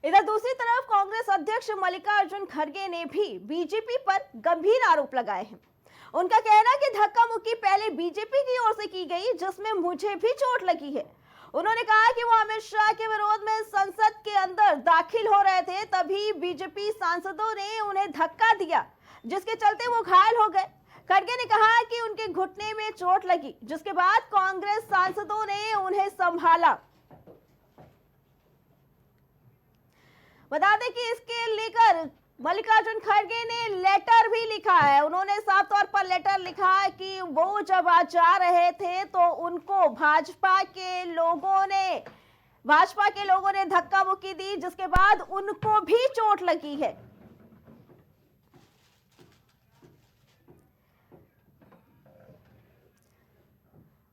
इधर दूसरी तरफ कांग्रेस अध्यक्ष मल्लिकार्जुन खड़गे ने भी बीजेपी पर गंभीर आरोप लगाए हैं। उनका कहना है कि धक्का मुक्की पहले बीजेपी की ओर से की गई, जिसमें मुझे भी चोट लगी है। उन्होंने कहा कि वो अमित शाह के विरोध में संसद के अंदर दाखिल हो रहे थे, तभी बीजेपी सांसदों ने उन्हें धक्का दिया, जिसके चलते वो घायल हो गए। खड़गे ने कहा कि उनके घुटने में चोट लगी, जिसके बाद कांग्रेस सांसदों ने उन्हें संभाला। बता दें कि इसके लेकर मल्लिकार्जुन खड़गे ने लेटर भी लिखा है। उन्होंने साफ तौर पर लेटर लिखा है कि वो जब आज जा रहे थे तो उनको भाजपा के लोगों ने धक्का मुक्की दी, जिसके बाद उनको भी चोट लगी है।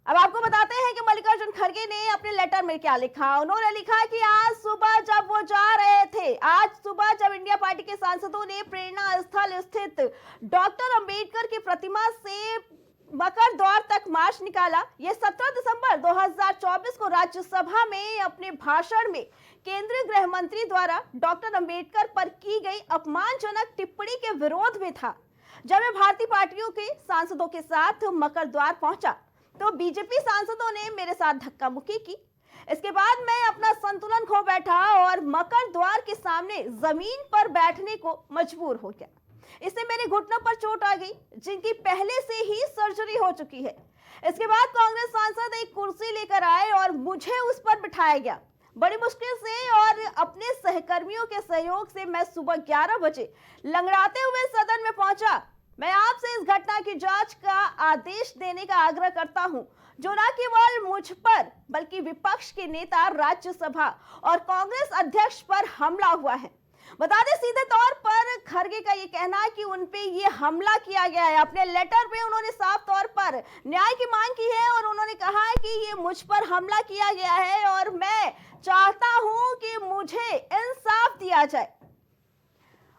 अब आपको बताते हैं कि मल्लिकार्जुन खड़गे ने अपने लेटर में क्या लिखा। उन्होंने लिखा कि आज सुबह जब इंडिया पार्टी के सांसदों ने प्रेरणा स्थल स्थित डॉक्टर अंबेडकर की प्रतिमा से मकर द्वार तक मार्च निकाला। यह 17 दिसंबर 2024 को राज्यसभा में अपने भाषण में केंद्रीय गृह मंत्री द्वारा डॉक्टर अंबेडकर पर की गई अपमानजनक टिप्पणी के विरोध में था। जब मैं भारतीय पार्टियों के सांसदों के साथ मकर द्वार पहुंचा तो बीजेपी सांसदों ने मेरे साथ धक्का मुक्की की। इसके बाद मैं अपना संतुलन खो बैठा और मकर द्वार के सामने जमीन पर बैठने को मजबूर हो गया। इससे मेरे घुटनों पर चोट आ गई, जिनकी पहले से ही सर्जरी हो चुकी है। इसके बाद कांग्रेस सांसद एक कुर्सी लेकर आए और मुझे उस पर बिठाया गया। बड़ी मुश्किल से और अपने सहकर्मियों के सहयोग से मैं सुबह 11 बजे लंगड़ाते हुए सदन में पहुंचा। मैं आपसे इस घटना की जांच का आदेश देने का आग्रह करता हूं, जो न केवल मुझ पर बल्कि विपक्ष के नेता, राज्यसभा और कांग्रेस अध्यक्ष पर हमला हुआ है। बता दें, सीधे तौर पर खड़गे का ये कहना है कि उन पे ये हमला किया गया है। अपने लेटर पे उन्होंने साफ तौर पर न्याय की मांग की है और उन्होंने कहा है कि ये मुझ पर हमला किया गया है और मैं चाहता हूं कि मुझे इंसाफ दिया जाए।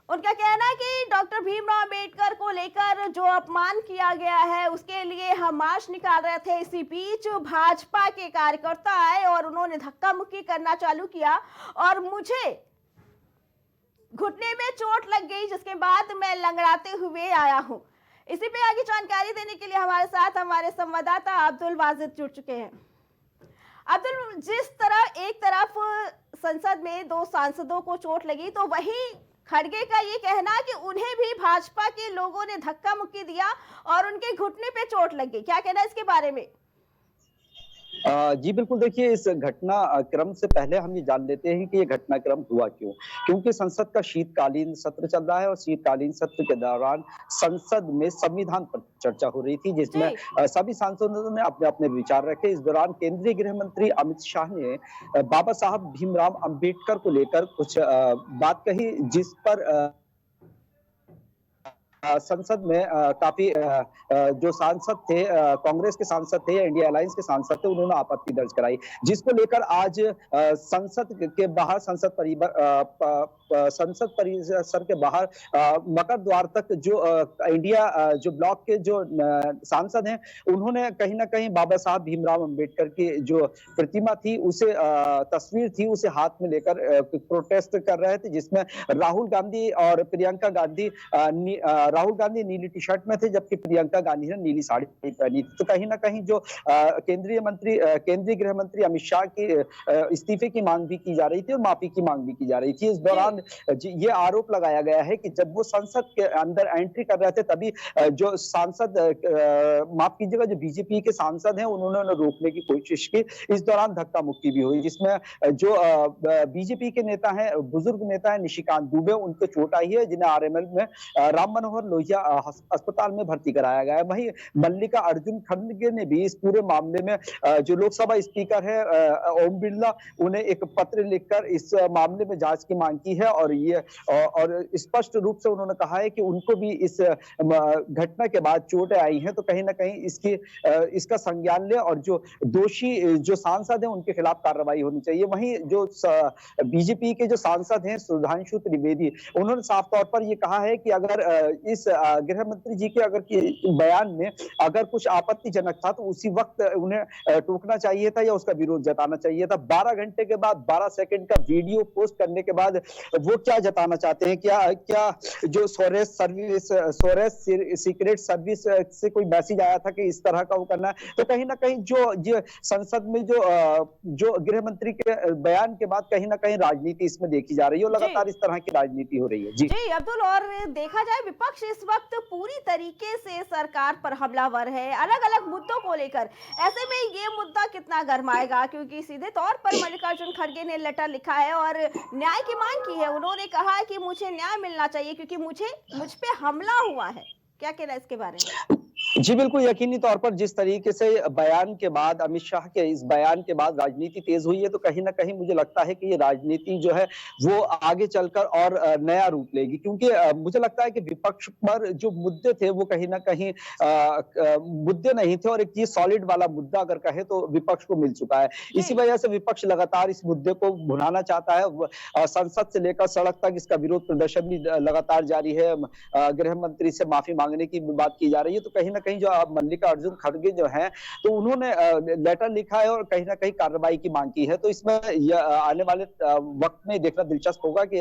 उनका कहना है कि डॉक्टर भीमराव अंबेडकर को लेकर जो अपमान किया गया है, उसके लिए हम मार्च निकाल रहे थे। इसी बीच भाजपा के कार्यकर्ता आए और उन्होंने धक्का मुक्की करना चालू किया और मुझे घुटने में चोट लग गई, जिसके बाद मैं लंगड़ाते हुए आया हूं। इसी पे आगे जानकारी देने के लिए हमारे साथ हमारे संवाददाता अब्दुल वाजिद जुड़ चुके हैं। अब्दुल, जिस तरह एक तरफ संसद में 2 सांसदों को चोट लगी, तो वहीं खड़गे का ये कहना कि उन्हें भी भाजपा के लोगों ने धक्का मुक्की दिया और उनके घुटने पे चोट लग गई। क्या कहना है इसके बारे में? जी बिल्कुल, देखिए इस घटना क्रम से पहले हम ये जान लेते हैं कि ये घटनाक्रम हुआ क्यों। क्योंकि संसद का शीतकालीन सत्र चल रहा है और शीतकालीन सत्र के दौरान संसद में संविधान पर चर्चा हो रही थी, जिसमें सभी सांसदों ने अपने अपने विचार रखे। इस दौरान केंद्रीय गृह मंत्री अमित शाह ने बाबा साहब भीमराव अंबेडकर को लेकर कुछ बात कही, जिस पर संसद में काफी जो सांसद थे, कांग्रेस के सांसद थे या इंडिया अलायंस के सांसद थे, उन्होंने आपत्ति दर्ज कराई, जिसको लेकर आज संसद के बाहर संसद परिसर के बाहर मकर द्वार तक जो इंडिया जो ब्लॉक के जो सांसद हैं, उन्होंने कहीं ना कहीं बाबा साहब भीमराव अंबेडकर की जो प्रतिमा थी, उसे तस्वीर थी, उसे हाथ में लेकर प्रोटेस्ट कर रहे थे, जिसमें राहुल गांधी और प्रियंका गांधी राहुल गांधी नीली टी शर्ट में थे, जबकि प्रियंका गांधी ने नीली साड़ी पहनी थी। तो कहीं ना कहीं जो केंद्रीय गृह मंत्री अमित शाह की इस्तीफे की मांग भी की जा रही थी और माफी की मांग भी की जा रही थी। इस दौरान ये आरोप लगाया गया है कि जब वो संसद के अंदर एंट्री कर रहे थे, तभी जो सांसद माफ कीजिएगा, जो बीजेपी के सांसद हैं, उन्होंने रोकने की कोशिश की। इस दौरान धक्का मुक्की भी हुई, जिसमें जो बीजेपी के नेता हैं, बुजुर्ग नेता है निशिकांत दुबे, उनको चोट आई है, जिन्हें आरएमएल में राम मनोहर लोहिया अस्पताल में भर्ती कराया गया है। वहीं मल्लिका अर्जुन खड़गे ने भी इस पूरे मामले में जो लोकसभा स्पीकर है ओम बिरला, उन्हें एक पत्र लिखकर इस मामले में जांच की मांग की है और ये और स्पष्ट रूप से उन्होंने कहा है कि उनको भी इस घटना के बाद चोटें आई हैं, तो कहीं ना कहीं इसका संज्ञान ले और जो दोषी जो सांसद हैं उनके खिलाफ कार्रवाई होनी चाहिए। वहीं जो बीजेपी के जो सांसद हैं सुधांशु त्रिवेदी, उन्होंने साफ तौर पर ये कहा है कि अगर इस गृह मंत्री जी के अगर बयान में अगर कुछ आपत्तिजनक था तो उसी वक्त उन्हें टोकना चाहिए था या उसका विरोध जताना चाहिए था। 12 घंटे के बाद 12 सेकंड का वीडियो पोस्ट करने के बाद वो क्या जताना चाहते हैं? क्या क्या जो सोरेस सीक्रेट सर्विस से कोई मैसेज आया था कि इस तरह का वो करना है? तो कहीं ना कहीं जो संसद में जो गृह मंत्री के बयान के बाद कहीं ना कहीं राजनीति इसमें देखी जा रही है और लगातार इस तरह की राजनीति हो रही है। जी जी अब्दुल, और देखा जाए विपक्ष इस वक्त पूरी तरीके से सरकार पर हमलावर है अलग अलग मुद्दों को लेकर। ऐसे में ये मुद्दा कितना गरमाएगा, क्योंकि सीधे तौर पर मल्लिकार्जुन खड़गे ने लेटर लिखा है और न्याय की मांग की है। उन्होंने कहा है कि मुझे न्याय मिलना चाहिए क्योंकि मुझ पे हमला हुआ है। क्या कहना है इसके बारे में? जी बिल्कुल, यकीनी तौर पर जिस तरीके से बयान के बाद अमित शाह के इस बयान के बाद राजनीति तेज हुई है, तो कहीं न कहीं मुझे लगता है कि ये राजनीति जो है वो आगे चलकर और नया रूप लेगी, क्योंकि मुझे लगता है कि विपक्ष पर जो मुद्दे थे वो कहीं न कहीं मुद्दे नहीं थे और एक ये सॉलिड वाला मुद्दा अगर कहें तो विपक्ष को मिल चुका है। इसी वजह से विपक्ष लगातार इस मुद्दे को भुनाना चाहता है। संसद से लेकर सड़क तक इसका विरोध प्रदर्शन भी लगातार जारी है। गृह मंत्री से माफी मांगने की बात की जा रही है, तो कहीं न कहीं जो मल्लिकार्जुन खड़गे जो हैं तो उन्होंने लेटर लिखा है और कहीं ना कहीं कार्रवाई की मांग की है। तो इसमें आने वाले वक्त में देखना दिलचस्प होगा कि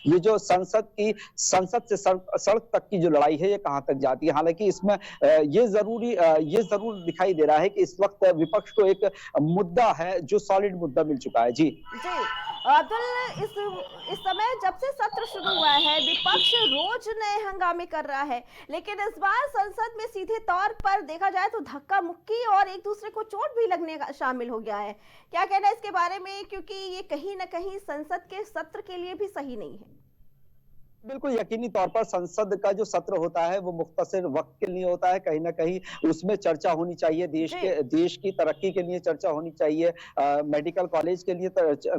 ये जो संसद से सड़क तक की जो लड़ाई है ये कहां तक जाती है। हालांकि इसमें ये जरूर दिखाई दे रहा है कि इस वक्त विपक्ष को एक मुद्दा है जो सॉलिड मुद्दा मिल चुका है। जी जी अब्दुल, इस समय जब से सत्र शुरू हुआ है विपक्ष रोज नए हंगामे कर रहा है, लेकिन इस बार संसद में सीधे तौर पर देखा जाए तो धक्का मुक्की और एक दूसरे को चोट भी लगने का शामिल हो गया है। क्या कहना है इसके बारे में, क्योंकि ये कहीं ना कहीं संसद के सत्र के लिए भी सही नहीं है? बिल्कुल, यकीनी तौर पर संसद का जो सत्र होता है वो मुख्तसर वक्त के लिए होता है। कहीं न कहीं उसमें चर्चा होनी चाहिए, देश की तरक्की के लिए चर्चा होनी चाहिए, मेडिकल कॉलेज के लिए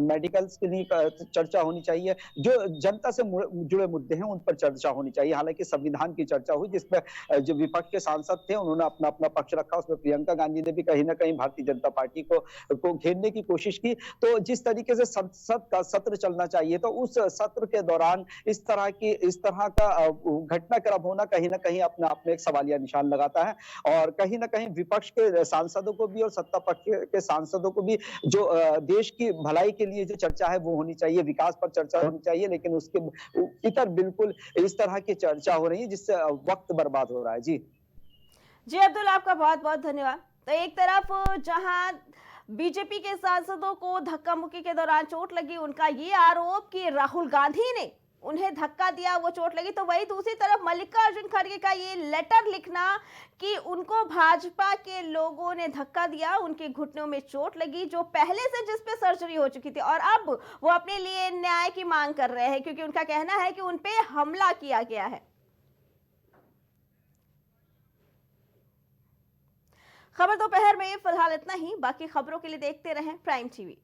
मेडिकल्स के लिए चर्चा होनी चाहिए। जो जनता से जुड़े मुद्दे हैं उन पर चर्चा होनी चाहिए। हालांकि संविधान की चर्चा हुई जिसमें जो विपक्ष के सांसद थे उन्होंने अपना अपना पक्ष रखा। उसमें प्रियंका गांधी ने भी कहीं न कहीं भारतीय जनता पार्टी को घेरने की कोशिश की। तो जिस तरीके से संसद का सत्र चलना चाहिए तो उस सत्र के दौरान इस तरह का घटनाक्रम होना कहीं ना कहीं अपने आप में एक सवालिया निशान लगाता है और कहीं ना कहीं विपक्ष के सांसदों को भी और सत्ता पक्ष के सांसदों को भी जो देश की भलाई के लिए जो चर्चा है वो होनी चाहिए, विकास पर चर्चा होनी चाहिए, लेकिन उसके इतर बिल्कुल इस तरह की चर्चा हो रही है जिससे वक्त बर्बाद हो रहा है। जी अब्दुल, आपका बहुत बहुत धन्यवाद। तो एक तरफ जहां बीजेपी के सांसदों को धक्का मुक्की के दौरान चोट लगी, उनका ये आरोप कि राहुल गांधी ने उन्हें धक्का दिया वो चोट लगी, तो वही दूसरी तरफ मल्लिकार्जुन खड़गे का ये लेटर लिखना कि उनको भाजपा के लोगों ने धक्का दिया, उनके घुटनों में चोट लगी जो पहले से जिस पे सर्जरी हो चुकी थी और अब वो अपने लिए न्याय की मांग कर रहे हैं क्योंकि उनका कहना है कि उन पे हमला किया गया है। खबर दोपहर में फिलहाल इतना ही। बाकी खबरों के लिए देखते रहें प्राइम टीवी।